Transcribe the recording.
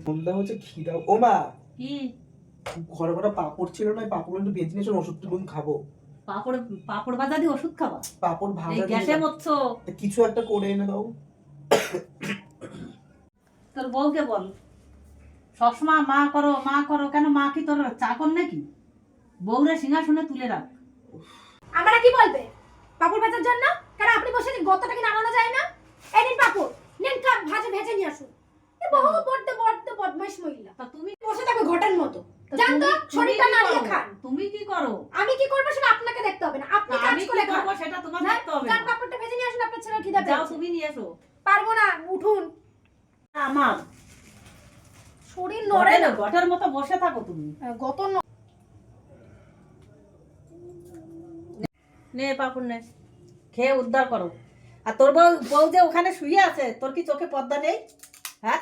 সন্ধ্যা হচ্ছে খিদা। ও মা, কি ঘরে কটা পাপড় ছিল না, পাপড় একটু ভেজে নিয়েছো, ওষুধ টুকুন খাবো। পাপড় পাপড় ভাজা দিয়ে ওষুধ খাবা? পাপড় এই ভাজা গ্যাসে দিয়ে মরছো। কিছু একটা করে এনে দাও। তোর বউকে বল সবসময় মা করো মা করো, কেন মা কি তোর চাকর নাকি? বউরে সিংহাসনে তুলে রাখ। আমরা কি বলবে পাপড় ভাজার জন্য? কারণ আপনি বসে গতটা কি নামানো যায় না? এই নিন পাপড়, নিন ভাজে ভেজে নিয়ে আসুন। এই বহু বড্ড বড্ড বদমাইশ মহিলা। তা তুমি বসে থাকবে ঘটের মতো। তা জান তো তুমি- তুমি শরীরটা কি নাড়িয়ে করো? খান। তুমি কি করো? আমি কি করব সেটা আপনাকে দেখতে হবে না, আপনি তা কাজ আমি কি করে খান। করবো সেটা তোমার হ্যাঁ? দেখতে হবে যান না। পাপড়টা ভেজে নিয়ে আসুন, আপনার ছেলের খিদে যাও পেয়েছে। তুমি নিয়ে এসো। পারবো না, উঠুন। আমার শরীর নড়ে না। ঘটের মতো বসে থাকো তুমি। গত নে পাপড় নে, খেয়ে উদ্ধার করো। আর তোর বউ বউ যে ওখানে শুয়ে আছে, তোর কি চোখে পর্দা নেই? হ্যাঁ